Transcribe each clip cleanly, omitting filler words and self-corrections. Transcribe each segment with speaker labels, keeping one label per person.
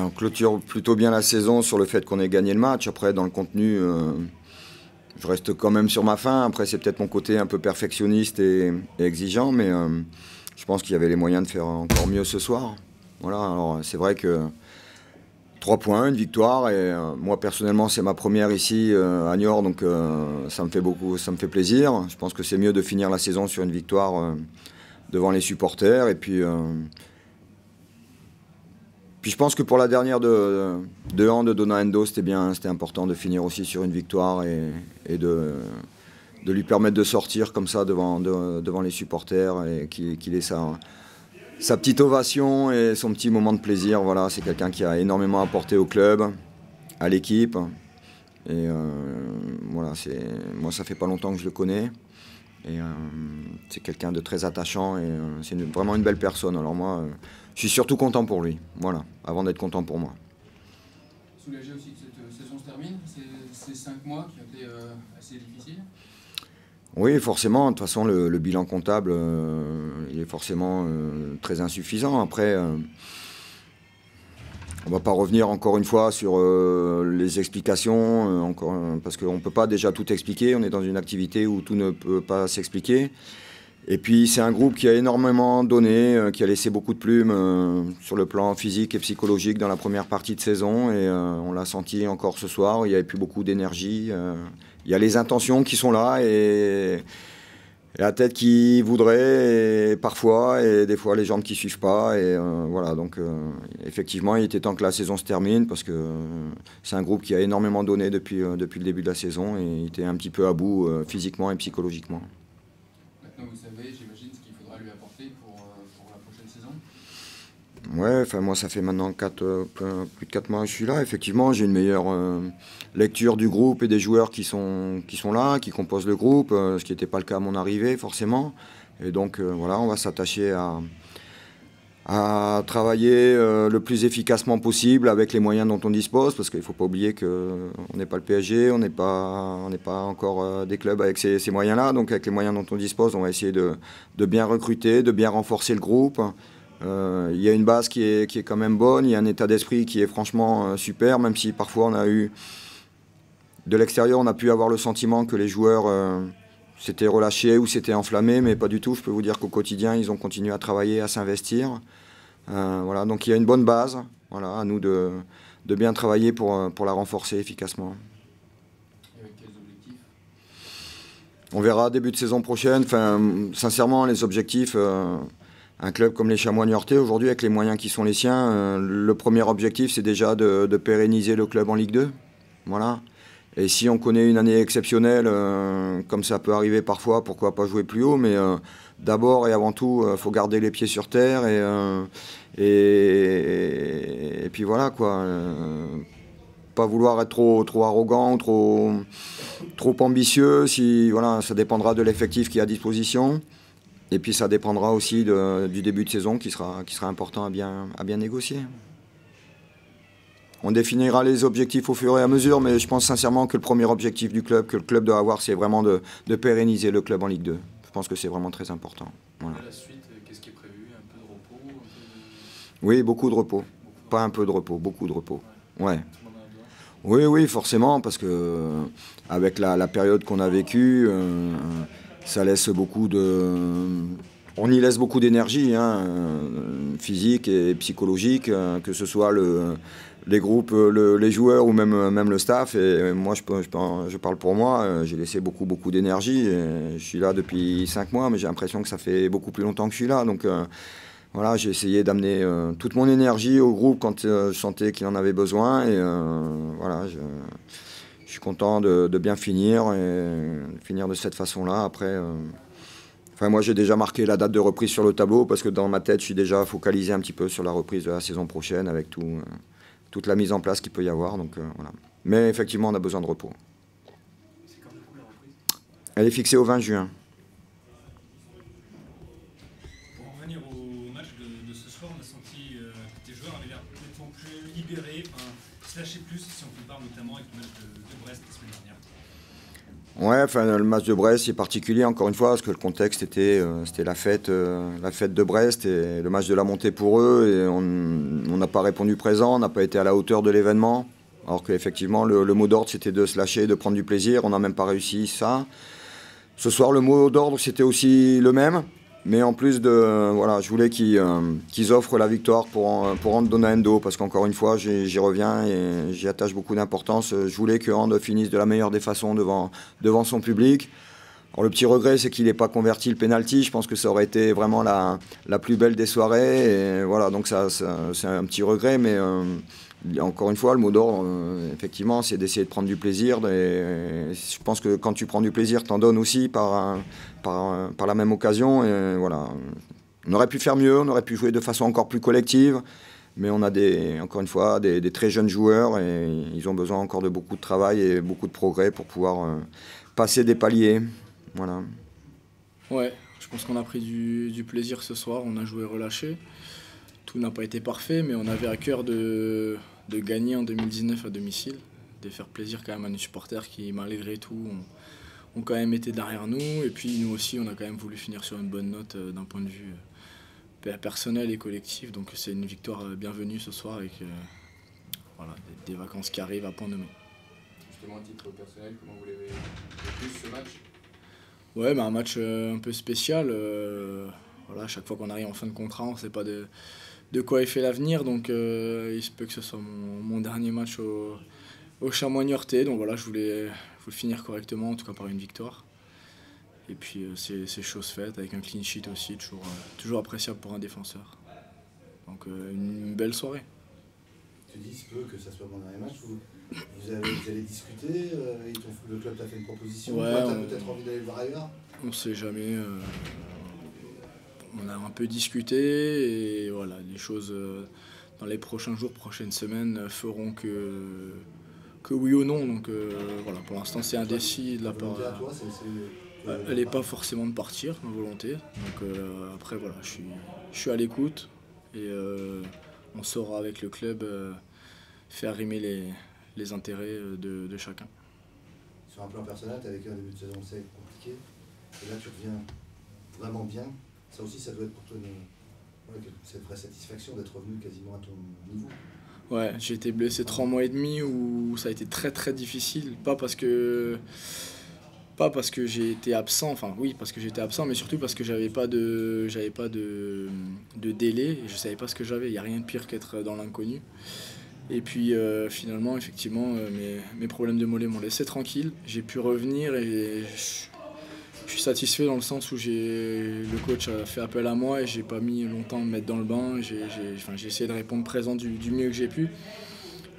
Speaker 1: On clôture plutôt bien la saison sur le fait qu'on ait gagné le match. Après, dans le contenu, je reste quand même sur ma faim. Après, c'est peut-être mon côté un peu perfectionniste et exigeant, mais je pense qu'il y avait les moyens de faire encore mieux ce soir. Voilà, alors c'est vrai que 3 points, une victoire, et moi personnellement c'est ma première ici à Niort, donc ça me fait beaucoup, ça me fait plaisir. Je pense que c'est mieux de finir la saison sur une victoire devant les supporters, et puis je pense que pour la dernière de Dona Endo, c'était important de finir aussi sur une victoire et de lui permettre de sortir comme ça devant les supporters et qu'il ait sa petite ovation et son petit moment de plaisir. Voilà, c'est quelqu'un qui a énormément apporté au club, à l'équipe. Et voilà, moi ça fait pas longtemps que je le connais. Et c'est quelqu'un de très attachant et c'est vraiment une belle personne. Alors moi, je suis surtout content pour lui, voilà, avant d'être content pour moi.
Speaker 2: Soulagé aussi que cette saison se termine, ces 5 mois qui ont été assez difficiles.
Speaker 1: Oui, forcément, de toute façon le bilan comptable il est forcément très insuffisant. Après, on ne va pas revenir encore une fois sur les explications, parce qu'on ne peut pas déjà tout expliquer. On est dans une activité où tout ne peut pas s'expliquer. Et puis c'est un groupe qui a énormément donné, qui a laissé beaucoup de plumes sur le plan physique et psychologique dans la première partie de saison. Et on l'a senti encore ce soir, il n'y avait plus beaucoup d'énergie. Il y a les intentions qui sont là et la tête qui voudrait parfois, et des fois les jambes qui ne suivent pas. Et voilà, donc effectivement il était temps que la saison se termine, parce que c'est un groupe qui a énormément donné depuis le début de la saison, et il était un petit peu à bout physiquement et psychologiquement.
Speaker 2: Vous savez, j'imagine, ce qu'il faudra lui apporter pour la prochaine saison.
Speaker 1: Ouais, enfin moi ça fait maintenant plus de 4 mois que je suis là. Effectivement, j'ai une meilleure lecture du groupe et des joueurs qui sont là, qui composent le groupe, ce qui n'était pas le cas à mon arrivée forcément. Et donc voilà, on va s'attacher à travailler le plus efficacement possible avec les moyens dont on dispose, parce qu'il ne faut pas oublier qu'on n'est pas le PSG, on n'est pas encore des clubs avec ces moyens-là. Donc avec les moyens dont on dispose, on va essayer de bien recruter, de bien renforcer le groupe. Il y a une base qui est quand même bonne, il y a un état d'esprit qui est franchement super, même si parfois on a eu, de l'extérieur, on a pu avoir le sentiment que les joueurs s'étaient relâchés ou s'étaient enflammés, mais pas du tout. Je peux vous dire qu'au quotidien, ils ont continué à travailler, à s'investir. Voilà, donc il y a une bonne base, voilà, à nous de bien travailler pour la renforcer efficacement.
Speaker 2: Et avec quels objectifs?
Speaker 1: On verra début de saison prochaine. Enfin, sincèrement, les objectifs, un club comme les Chamois niortais, aujourd'hui, avec les moyens qui sont les siens, le premier objectif, c'est déjà de pérenniser le club en Ligue 2. Voilà. Et si on connaît une année exceptionnelle, comme ça peut arriver parfois, pourquoi pas jouer plus haut, mais d'abord et avant tout, il faut garder les pieds sur terre et puis voilà quoi. Pas vouloir être trop arrogant, trop ambitieux. Voilà, ça dépendra de l'effectif qui est à disposition. Et puis ça dépendra aussi du début de saison qui sera important à bien négocier. On définira les objectifs au fur et à mesure, mais je pense sincèrement que le premier objectif du club, que le club doit avoir, c'est vraiment de pérenniser le club en Ligue 2. Je pense que c'est vraiment très important. Voilà.
Speaker 2: À la suite, qu'est-ce qui est prévu? Un peu de repos?
Speaker 1: Oui, beaucoup de repos. Pas un peu de repos, beaucoup de repos. Ouais. Oui, forcément, parce que avec la période qu'on a vécue, ça laisse beaucoup on y laisse beaucoup d'énergie, hein, physique et psychologique, que ce soit les groupes, les joueurs ou même le staff. Et moi, je parle pour moi, j'ai laissé beaucoup d'énergie. Je suis là depuis 5 mois, mais j'ai l'impression que ça fait beaucoup plus longtemps que je suis là. Donc voilà, j'ai essayé d'amener toute mon énergie au groupe quand je sentais qu'il en avait besoin. Et voilà, je suis content de bien finir et finir de cette façon-là. Après, moi j'ai déjà marqué la date de reprise sur le tableau, parce que dans ma tête, je suis déjà focalisé un petit peu sur la reprise de la saison prochaine avec toute la mise en place qu'il peut y avoir. Donc voilà. Mais effectivement, on a besoin de repos.
Speaker 2: C'est quand du coup la reprise?
Speaker 1: Elle est fixée au 20 juin.
Speaker 3: Pour en revenir au match de ce soir, on a senti que tes joueurs avaient l'air nettement plus libérés, se lâcher plus, si on compare notamment avec le match de Brest la semaine dernière.
Speaker 1: Ouais, enfin, le match de Brest est particulier, encore une fois, parce que le contexte c'était la fête de Brest et le match de la montée pour eux. Et on n'a pas répondu présent, on n'a pas été à la hauteur de l'événement. Alors qu'effectivement, le mot d'ordre, c'était de se lâcher, de prendre du plaisir. On n'a même pas réussi ça. Ce soir, le mot d'ordre, c'était aussi le même. Mais en plus voilà, je voulais qu'ils offrent la victoire pour Hand Endo, parce qu'encore une fois, j'y reviens et j'y attache beaucoup d'importance. Je voulais que Hand finisse de la meilleure des façons devant son public. Alors, le petit regret, c'est qu'il n'ait pas converti le penalty. Je pense que ça aurait été vraiment la plus belle des soirées. Et voilà, donc ça c'est un petit regret, mais encore une fois, le mot d'ordre, effectivement, c'est d'essayer de prendre du plaisir. Et je pense que quand tu prends du plaisir, t'en donnes aussi par la même occasion. Et voilà, on aurait pu faire mieux, on aurait pu jouer de façon encore plus collective. Mais on a encore une fois des très jeunes joueurs et ils ont besoin encore de beaucoup de travail et beaucoup de progrès pour pouvoir passer des paliers. Voilà.
Speaker 4: Ouais, je pense qu'on a pris du plaisir ce soir, on a joué relâché. Tout n'a pas été parfait, mais on avait à cœur de gagner en 2019 à domicile, de faire plaisir quand même à nos supporters qui, malgré tout, ont quand même été derrière nous. Et puis nous aussi, on a quand même voulu finir sur une bonne note d'un point de vue personnel et collectif. Donc c'est une victoire bienvenue ce soir avec voilà, des vacances qui arrivent à point nommé.
Speaker 2: Justement, à titre personnel, comment vous l'avez vécu ce match?
Speaker 4: Ouais, un match un peu spécial. Voilà, à chaque fois qu'on arrive en fin de contrat, on ne sait pas de quoi est fait l'avenir. Donc il se peut que ce soit mon dernier match au Chamois Niortais. Donc voilà, je voulais le finir correctement, en tout cas par une victoire. Et puis c'est chose faite, avec un clean sheet aussi, toujours appréciable pour un défenseur. Donc une belle soirée.
Speaker 5: Tu dis, il se peut que ça soit mon dernier match. Vous allez discuter, le club t'a fait une proposition,
Speaker 4: ouais,
Speaker 5: toi, t'as peut-être envie d'aller le voir ailleurs?
Speaker 4: On ne sait jamais. On a un peu discuté et voilà, les choses dans les prochains jours, prochaines semaines feront que oui ou non. Donc voilà, pour l'instant c'est indécis de la part. Elle n'est pas forcément de partir, ma volonté. Donc après voilà, je suis à l'écoute et on saura avec le club faire rimer les intérêts de chacun.
Speaker 5: Sur un plan personnel, tu as vécu un début de saison assez compliqué, et là tu reviens vraiment bien. Ça aussi, ça doit être pour toi cette vraie satisfaction d'être revenu quasiment à ton niveau.
Speaker 4: Ouais, j'ai été blessé 3 mois et demi où ça a été très très difficile. Pas parce que j'ai été absent, enfin oui parce que j'étais absent, mais surtout parce que j'avais pas de délai et je savais pas ce que j'avais. Il n'y a rien de pire qu'être dans l'inconnu. Et puis finalement, effectivement, mes problèmes de mollet m'ont laissé tranquille. J'ai pu revenir et je suis satisfait dans le sens où le coach a fait appel à moi et j'ai pas mis longtemps à me mettre dans le bain. J'ai essayé de répondre présent du mieux que j'ai pu.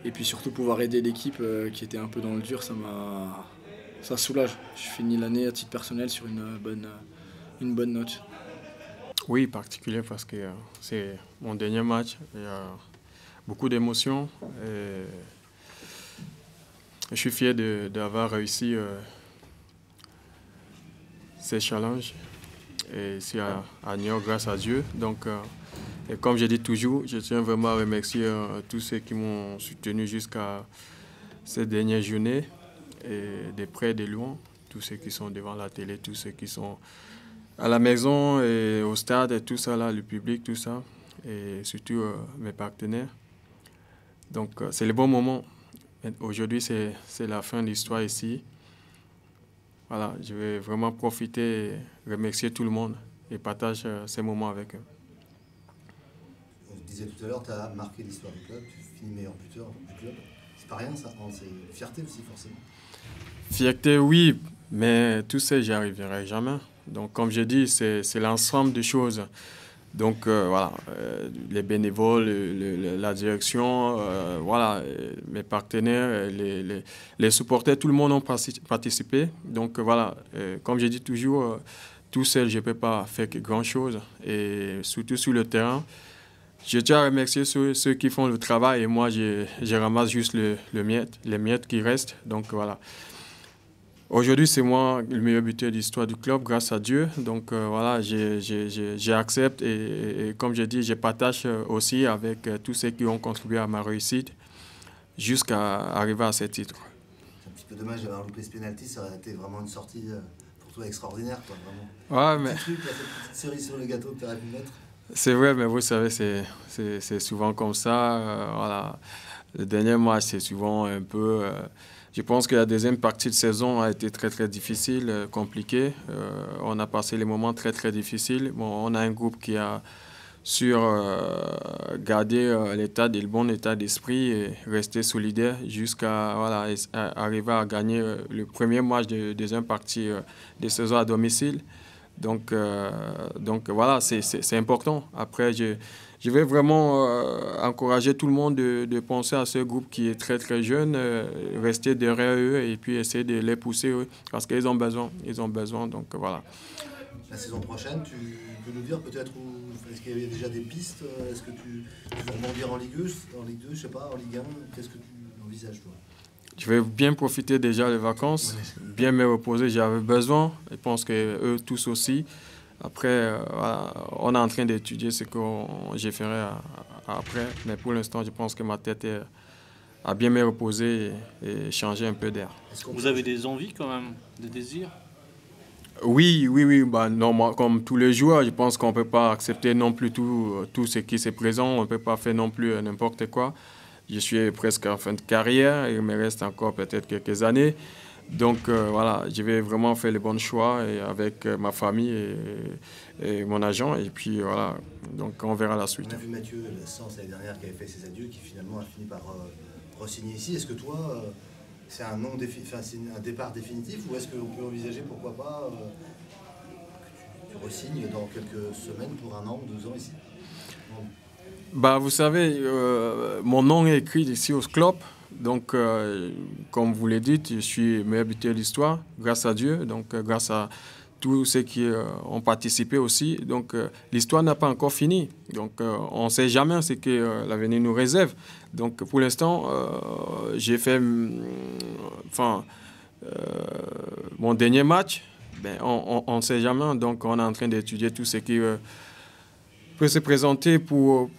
Speaker 4: Et puis surtout pouvoir aider l'équipe qui était un peu dans le dur, ça soulage. Je finis l'année à titre personnel sur une bonne note.
Speaker 6: Oui, particulier parce que c'est mon dernier match. Il y a beaucoup d'émotions. Je suis fier d'avoir réussi ces challenges et ici à Niort grâce à Dieu. Donc, et comme je dis toujours, je tiens vraiment à remercier tous ceux qui m'ont soutenu jusqu'à ces dernières journées, et des près et des loin, tous ceux qui sont devant la télé, tous ceux qui sont à la maison et au stade, et tout ça, là, le public, tout ça, et surtout mes partenaires. Donc, c'est le bon moment. Aujourd'hui, c'est la fin de l'histoire ici. Voilà, je vais vraiment profiter et remercier tout le monde et partager ces moments avec eux.
Speaker 5: On disait tout à l'heure, tu as marqué l'histoire du club, tu finis meilleur buteur du club. C'est pas rien, ça, c'est une fierté aussi, forcément.
Speaker 6: Fierté, oui, mais tout ça, j'y arriverai jamais. Donc, comme je dis, c'est l'ensemble de choses. Donc, voilà, les bénévoles, la direction, voilà, mes partenaires, les supporters, tout le monde a participé. Donc, voilà, comme je dis toujours, tout seul, je ne peux pas faire grand-chose. Et surtout sur le terrain, je tiens à remercier ceux qui font le travail et moi, je ramasse juste les miettes qui restent. Donc, voilà. Aujourd'hui, c'est moi le meilleur buteur de l'histoire du club, grâce à Dieu. Donc voilà, j'accepte et comme je dis, je partage aussi avec tous ceux qui ont contribué à ma réussite jusqu'à arriver à ce titre.
Speaker 5: C'est un petit C'est dommage d'avoir loupé ce penalty, ça aurait été vraiment une sortie pour toi extraordinaire, quoi, vraiment.
Speaker 6: Ouais, mais...
Speaker 5: Petit truc, là, cette petite cerise sur le gâteau que tu aurais pu mettre.
Speaker 6: C'est vrai, mais vous savez, c'est souvent comme ça. Voilà. Le dernier match, c'est souvent un peu... je pense que la deuxième partie de saison a été très, très difficile, compliquée. On a passé les moments très, très difficiles. Bon, on a un groupe qui a su garder le bon état d'esprit et rester solidaire jusqu'à voilà, arriver à gagner le premier match de deuxième partie de saison à domicile. Donc voilà, c'est important. Après, je vais vraiment encourager tout le monde de penser à ce groupe qui est très, très jeune, rester derrière eux et puis essayer de les pousser eux, parce qu'ils ont besoin. Ils ont besoin, donc voilà.
Speaker 5: La saison prochaine, tu peux nous dire peut-être est-ce qu'il y a déjà des pistes? Est-ce que tu veux rebondir en Ligue 2, je sais pas, en Ligue 1? Qu'est-ce que tu envisages, toi?
Speaker 6: Je vais bien profiter déjà des vacances, bien me reposer. J'avais besoin, je pense que eux tous aussi. Après, voilà, on est en train d'étudier ce que je ferai après. Mais pour l'instant, je pense que ma tête a bien me reposer et changer un peu d'air.
Speaker 7: Vous avez des envies quand même, des désirs?
Speaker 6: Oui. Bah, non, moi, comme tous les joueurs, je pense qu'on ne peut pas accepter non plus tout ce qui se présente. On ne peut pas faire non plus n'importe quoi. Je suis presque en fin de carrière, il me reste encore peut-être quelques années. Donc voilà, je vais vraiment faire les bons choix et avec ma famille et mon agent. Et puis voilà, donc on verra la suite.
Speaker 5: On a vu Mathieu Sens l'année dernière qui avait fait ses adieux, qui finalement a fini par re-signer ici. Est-ce que toi, c'est un départ définitif ou est-ce qu'on peut envisager, pourquoi pas, que tu re-signes dans quelques semaines pour 1 an ou 2 ans ici?
Speaker 6: Bah, vous savez, mon nom est écrit ici au club. Donc, comme vous l'avez dit, je suis meilleur buteur de l'histoire, grâce à Dieu, donc grâce à tous ceux qui ont participé aussi. Donc, l'histoire n'a pas encore fini. Donc, on ne sait jamais ce que l'avenir nous réserve. Donc, pour l'instant, j'ai fait mon dernier match. Ben, on ne sait jamais. Donc, on est en train d'étudier tout ce qui peut se présenter pour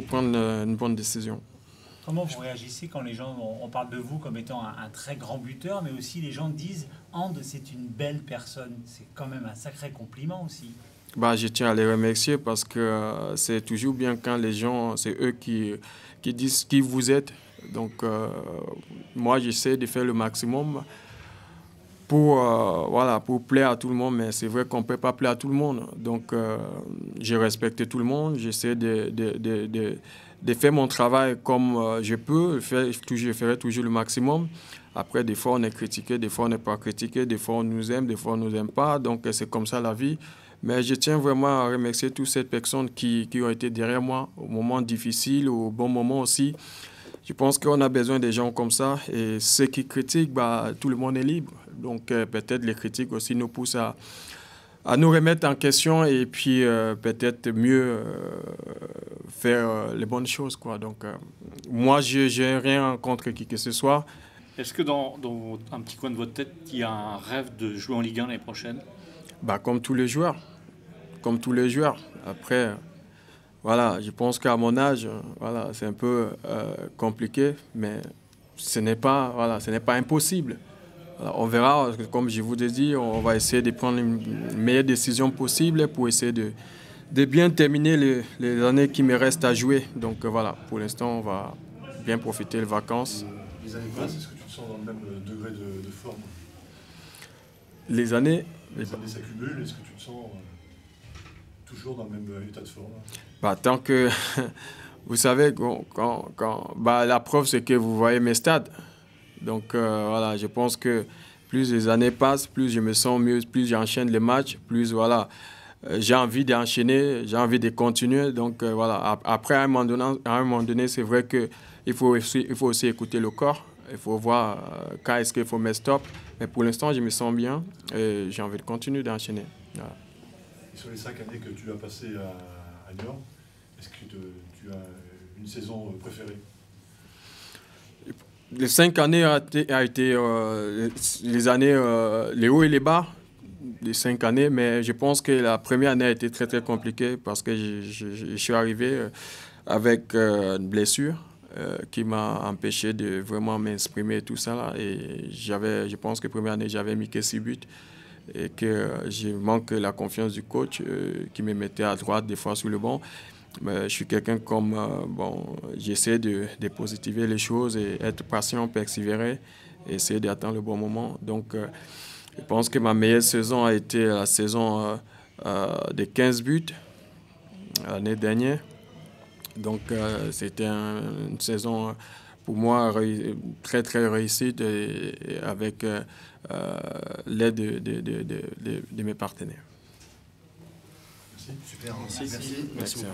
Speaker 6: prendre une bonne décision.
Speaker 8: Comment vous réagissez quand les gens, on parle de vous comme étant un très grand buteur, mais aussi les gens disent « And, c'est une belle personne ». C'est quand même un sacré compliment aussi.
Speaker 6: Bah, je tiens à les remercier parce que c'est toujours bien quand les gens, c'est eux qui disent qui vous êtes. Donc, moi, j'essaie de faire le maximum pour plaire à tout le monde, mais c'est vrai qu'on ne peut pas plaire à tout le monde. Donc, je respecte tout le monde, j'essaie de faire mon travail comme je peux, je ferai toujours le maximum. Après, des fois, on est critiqué, des fois, on n'est pas critiqué, des fois, on nous aime, des fois, on ne nous aime pas. Donc, c'est comme ça la vie. Mais je tiens vraiment à remercier toutes ces personnes qui ont été derrière moi au moment difficile, au bon moment aussi. Je pense qu'on a besoin des gens comme ça. Et ceux qui critiquent, bah, tout le monde est libre. Donc, peut-être les critiques aussi nous poussent à nous remettre en question et puis peut-être mieux faire les bonnes choses, quoi. Donc, moi, je n'ai rien contre qui que ce soit.
Speaker 7: Est-ce que dans un petit coin de votre tête, il y a un rêve de jouer en Ligue 1 l'année prochaine?
Speaker 6: Bah, comme tous les joueurs. Comme tous les joueurs. Après, voilà, je pense qu'à mon âge, voilà, c'est un peu compliqué, mais ce n'est pas impossible. Alors, on verra, comme je vous ai dit, on va essayer de prendre une meilleure décision possible pour essayer de bien terminer les années qui me restent à jouer. Donc voilà, pour l'instant, on va bien profiter des vacances.
Speaker 9: Les années passent, est-ce que tu te sens dans le même degré de forme?
Speaker 6: Les années
Speaker 9: s'accumulent, est-ce que tu te sens toujours dans le même état de forme?
Speaker 6: Bah, tant que... Vous savez, la preuve, c'est que vous voyez mes stades. Donc voilà, je pense que plus les années passent, plus je me sens mieux, plus j'enchaîne les matchs, plus voilà, j'ai envie d'enchaîner, j'ai envie de continuer. Donc voilà, après à un moment donné, c'est vrai qu'il faut aussi écouter le corps. Il faut voir quand est-ce qu'il faut mettre stop. Mais pour l'instant, je me sens bien et j'ai envie de continuer d'enchaîner. Voilà.
Speaker 9: Et sur les 5 années que tu as passées à Niort, est-ce que tu as une saison préférée?
Speaker 6: Les 5 années a été les années, les hauts et les bas, les 5 années, mais je pense que la première année a été très très compliquée parce que je suis arrivé avec une blessure. qui m'a empêché de vraiment m'exprimer tout ça là. Et je pense que première année, j'avais mis que 6 buts et que je manque la confiance du coach qui me mettait à droite des fois sur le banc. Mais je suis quelqu'un comme, j'essaie de positiver les choses et être patient, persévérer et essayer d'attendre le bon moment. Donc, je pense que ma meilleure saison a été la saison de 15 buts l'année dernière. Donc, c'était une saison pour moi très, très réussie avec l'aide de mes partenaires.
Speaker 5: Super, merci.
Speaker 6: Merci.